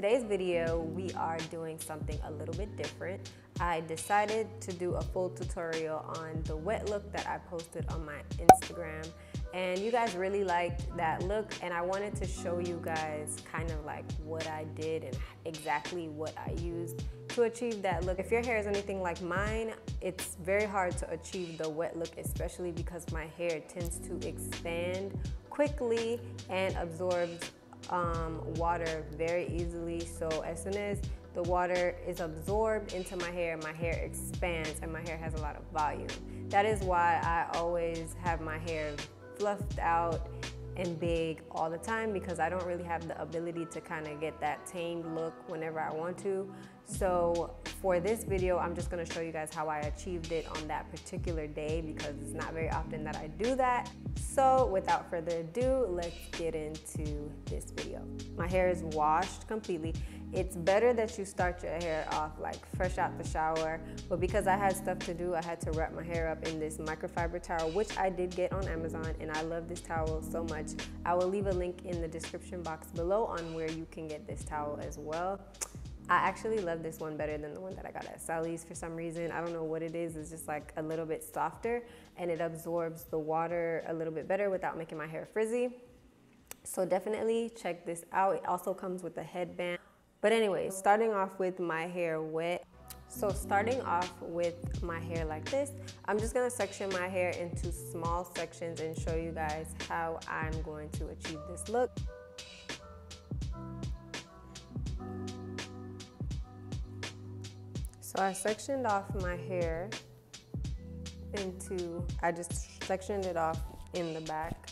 today's video, we are doing something a little bit different. I decided to do a full tutorial on the wet look that I posted on my Instagram, and you guys really liked that look, and I wanted to show you guys kind of like what I did and exactly what I used to achieve that look. If your hair is anything like mine, it's very hard to achieve the wet look, especially because my hair tends to expand quickly and absorbs water very easily. So as soon as the water is absorbed into my hair expands and my hair has a lot of volume. That is why I always have my hair fluffed out and big all the time, because I don't really have the ability to kind of get that tamed look whenever I want to. So for this video, I'm just going to show you guys how I achieved it on that particular day, because it's not very often that I do that. So without further ado, let's get into this video. My hair is washed completely. It's better that you start your hair off like fresh out the shower, but because I had stuff to do, I had to wrap my hair up in this microfiber towel, which I did get on Amazon, and I love this towel so much. I will leave a link in the description box below on where you can get this towel as well. I actually love this one better than the one that I got at Sally's for some reason. I don't know what it is. It's just like a little bit softer, and it absorbs the water a little bit better without making my hair frizzy. So definitely check this out. It also comes with a headband. But anyway, starting off with my hair wet. So starting off with my hair like this, I'm just gonna section my hair into small sections and show you guys how I'm going to achieve this look. So I sectioned off my hair I just sectioned it off in the back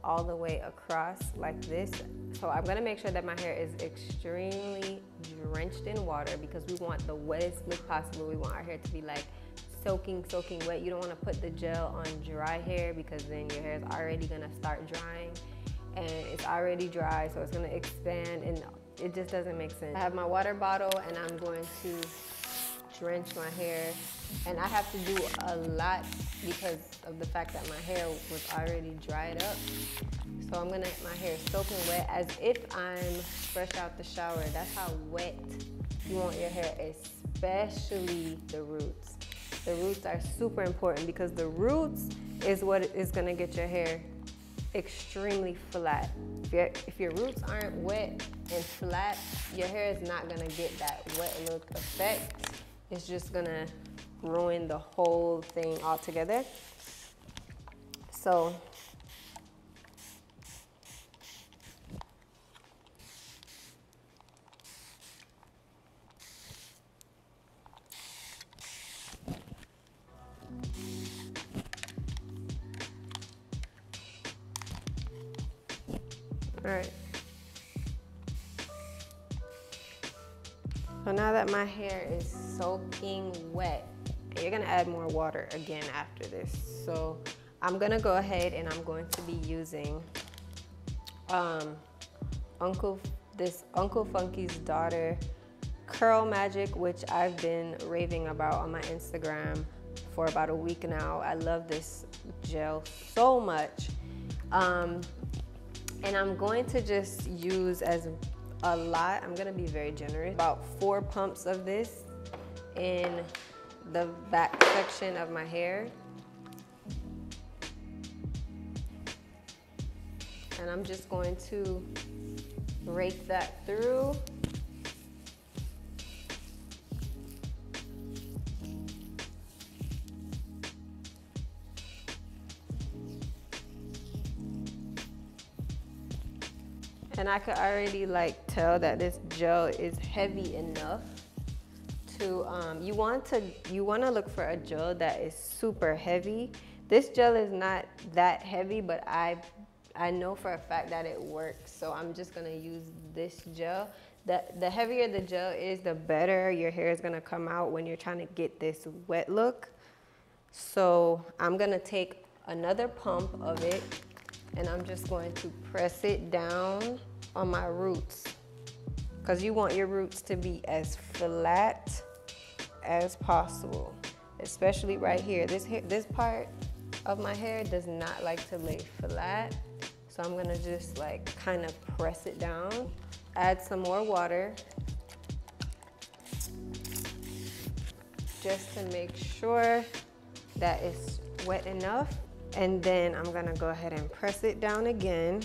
all the way across like this. So I'm gonna make sure that my hair is extremely drenched in water, because we want the wettest look possible. We want our hair to be like soaking wet. You don't wanna put the gel on dry hair, because then your hair is already gonna start drying, and it's already dry, so it's gonna expand, and it just doesn't make sense. I have my water bottle, and I'm going to drench my hair, and I have to do a lot because of the fact that my hair was already dried up. So I'm gonna get my hair soaking wet as if I'm fresh out the shower. That's how wet you want your hair, especially the roots. The roots are super important, because the roots is what is gonna get your hair extremely flat. If your roots aren't wet and flat, your hair is not gonna get that wet look effect. It's just gonna ruin the whole thing altogether. So all right. So now that my hair is soaking wet, you're gonna add more water again after this. So I'm gonna go ahead and I'm going to be using Uncle Funky's Daughter Curl Magic, which I've been raving about on my Instagram for about a week now. I love this gel so much. And I'm going to just use a lot. I'm gonna be very generous. About 4 pumps of this in the back section of my hair. And I'm just going to rake that through. And I could already like tell that this gel is heavy enough to, you want to look for a gel that is super heavy. This gel is not that heavy, but I know for a fact that it works. So I'm just gonna use this gel. The heavier the gel is, the better your hair is gonna come out when you're trying to get this wet look. So I'm gonna take another pump of it, and I'm just going to press it down on my roots, because you want your roots to be as flat as possible, especially right here. This part of my hair does not like to lay flat, so I'm gonna just like kind of press it down add some more water just to make sure that it's wet enough. And then I'm gonna go ahead and press it down again.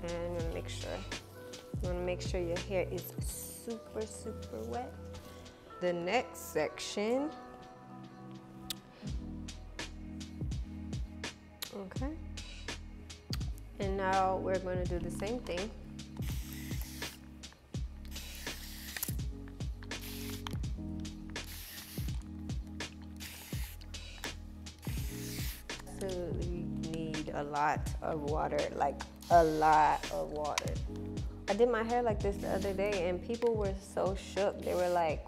And I'm gonna make sure your hair is super, super wet. The next section, okay. And now we're gonna do the same thing. Absolutely need a lot of water, like a lot of water. I did my hair like this the other day and people were so shook. They were like,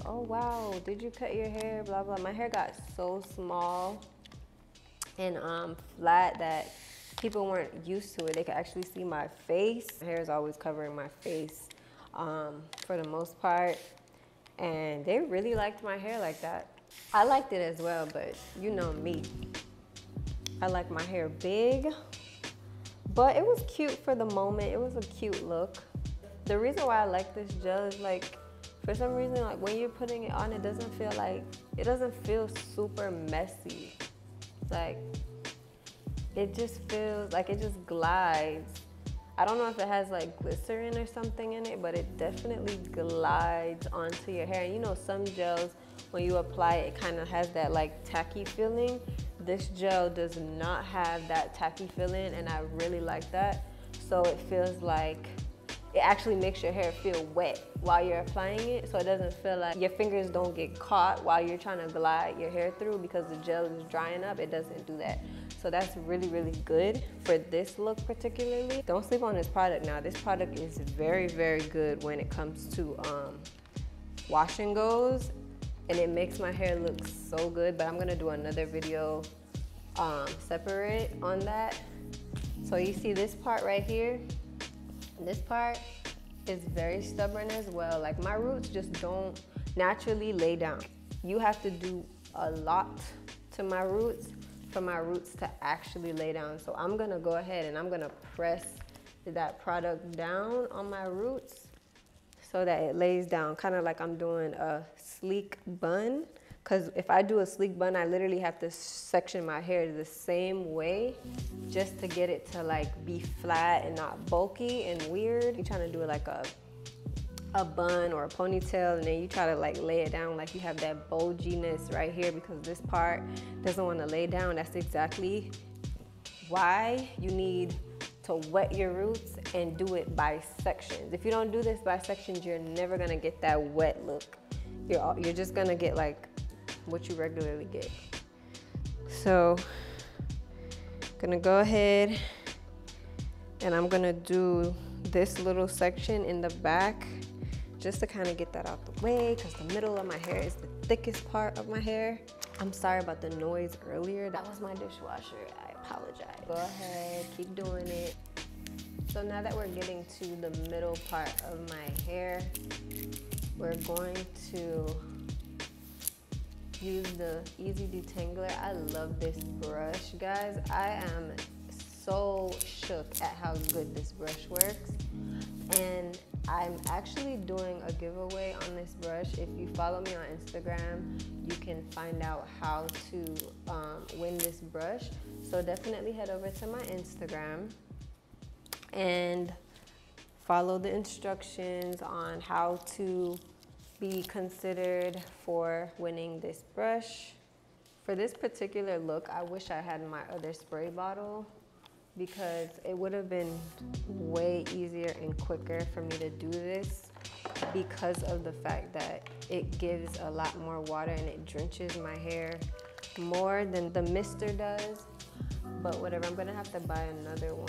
oh wow, did you cut your hair, blah, blah. My hair got so small and flat that people weren't used to it. They could actually see my face. My hair is always covering my face for the most part. And they really liked my hair like that. I liked it as well, but you know me. I like my hair big, but it was cute for the moment. It was a cute look. The reason why I like this gel is like, for some reason, like when you're putting it on, it doesn't feel super messy. Like, it just feels like it just glides. I don't know if it has like glycerin or something in it, but it definitely glides onto your hair. And you know, some gels, when you apply it, it kind of has that like tacky feeling. This gel does not have that tacky feeling, and I really like that. So it feels like it actually makes your hair feel wet while you're applying it, so it doesn't feel like your fingers don't get caught while you're trying to glide your hair through because the gel is drying up. It doesn't do that. So that's really, really good for this look particularly. Don't sleep on this product now. This product is very, very good when it comes to wash and goes, and it makes my hair look so good, but I'm gonna do another video separate on that. So you see this part right here? This part is very stubborn as well. Like my roots just don't naturally lay down. You have to do a lot to my roots for my roots to actually lay down. So I'm gonna go ahead and I'm gonna press that product down on my roots so that it lays down, kind of like I'm doing a sleek bun. Because if I do a sleek bun, I literally have to section my hair the same way just to get it to like be flat and not bulky and weird. You're trying to do it like a bun or a ponytail, and then you try to like lay it down like you have that bulginess right here because this part doesn't want to lay down. That's exactly why you need to wet your roots and do it by sections. If you don't do this by sections, you're never gonna get that wet look. You're just gonna get like what you regularly get. So gonna go ahead and I'm gonna do this little section in the back just to kind of get that out the way, because the middle of my hair is the thickest part of my hair. I'm sorry about the noise earlier. That was my dishwasher. I apologize. Go ahead, keep doing it. So now that we're getting to the middle part of my hair, we're going to use the Easy Detangler. I love this brush, guys. I am so shook at how good this brush works. And I'm actually doing a giveaway on this brush. If you follow me on Instagram, you can find out how to win this brush. So definitely head over to my Instagram and follow the instructions on how to be considered for winning this brush. For this particular look, I wish I had my other spray bottle because it would have been way easier and quicker for me to do this because of the fact that it gives a lot more water and it drenches my hair more than the mister does. But whatever, I'm gonna have to buy another one.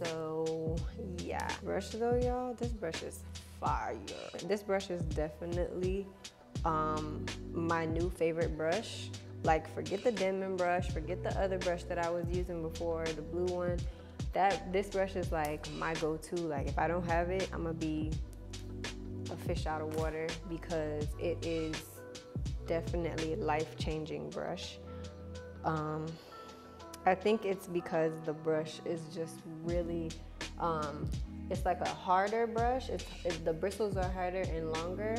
So yeah, brush though, y'all, this brush is fire. This brush is definitely my new favorite brush. Like, forget the Denman brush, forget the other brush that I was using before, the blue one. This brush is like my go-to. Like, if I don't have it, I'm gonna be a fish out of water because it is definitely a life-changing brush. I think it's because the brush is just really, it's like a harder brush. The bristles are harder and longer,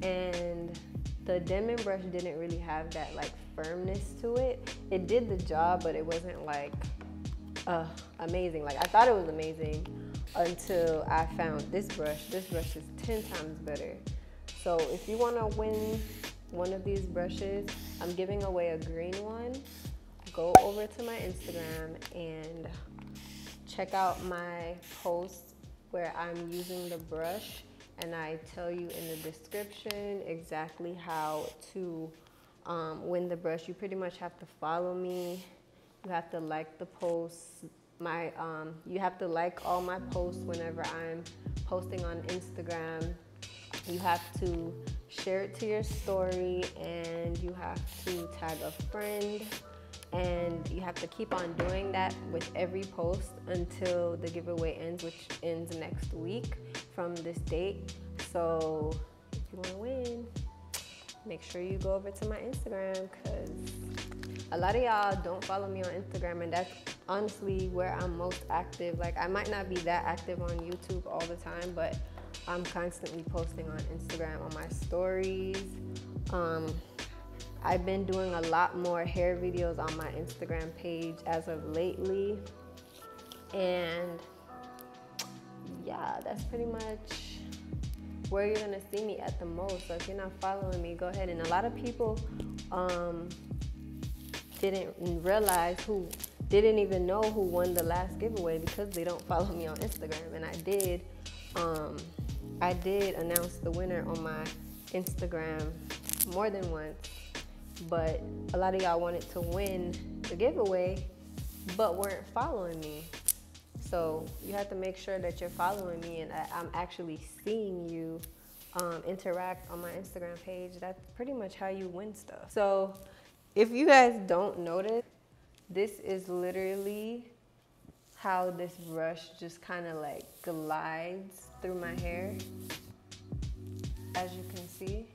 and the Denman brush didn't really have that like firmness to it. It did the job, but it wasn't like amazing. Like I thought it was amazing until I found this brush. This brush is 10 times better. So if you want to win one of these brushes, I'm giving away a green one. Go over to my Instagram and check out my post where I'm using the brush, and I tell you in the description exactly how to win the brush. You pretty much have to follow me. You have to like the posts. You have to like all my posts whenever I'm posting on Instagram. You have to share it to your story, and you have to tag a friend, and you have to keep on doing that with every post until the giveaway ends, which ends next week from this date. So if you want to win, make sure you go over to my Instagram, because a lot of y'all don't follow me on Instagram, and that's honestly where I'm most active. Like I might not be that active on YouTube all the time, but I'm constantly posting on Instagram on my stories. I've been doing a lot more hair videos on my Instagram page as of lately. And yeah, that's pretty much where you're gonna see me at the most. So if you're not following me, go ahead. And a lot of people didn't even know who won the last giveaway because they don't follow me on Instagram. And I did announce the winner on my Instagram more than once, but a lot of y'all wanted to win the giveaway but weren't following me. So you have to make sure that you're following me and I'm actually seeing you interact on my Instagram page. That's pretty much how you win stuff. So if you guys don't notice, this is literally how this brush just kind of like glides through my hair, as you can see.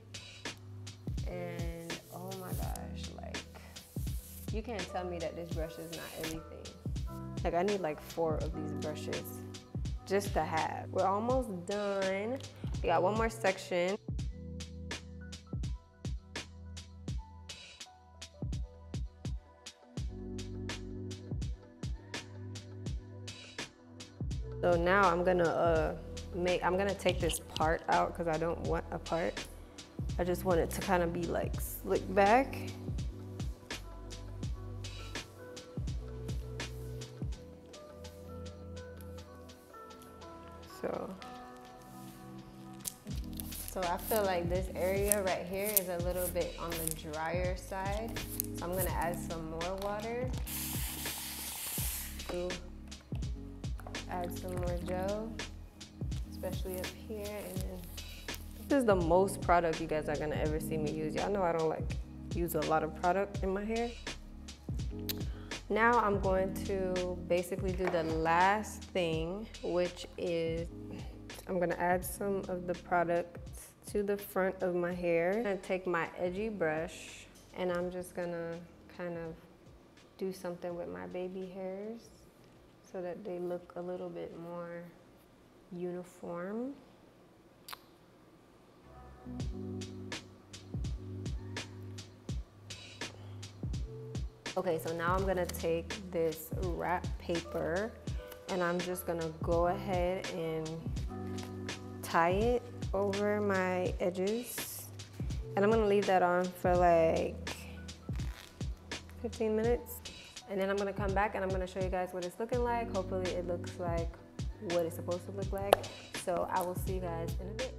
And oh my gosh, like you can't tell me that this brush is not everything. Like I need like 4 of these brushes just to have. We're almost done. We got one more section. So now I'm gonna take this part out because I don't want a part. I just want it to kind of be like slick back. So I feel like this area right here is a little bit on the drier side. So I'm gonna add some more water. Add some more gel, especially up here. And then this is the most product you guys are gonna ever see me use. Y'all know I don't like use a lot of product in my hair. Now I'm going to basically do the last thing, which is I'm gonna add some of the product to the front of my hair. I'm gonna take my edgy brush and I'm just gonna kind of do something with my baby hairs so that they look a little bit more uniform. Okay, so now I'm gonna take this wrap paper and I'm just gonna go ahead and tie it over my edges. And I'm gonna leave that on for like 15 minutes. And then I'm gonna come back and I'm gonna show you guys what it's looking like. Hopefully it looks like what it's supposed to look like. So I will see you guys in a bit.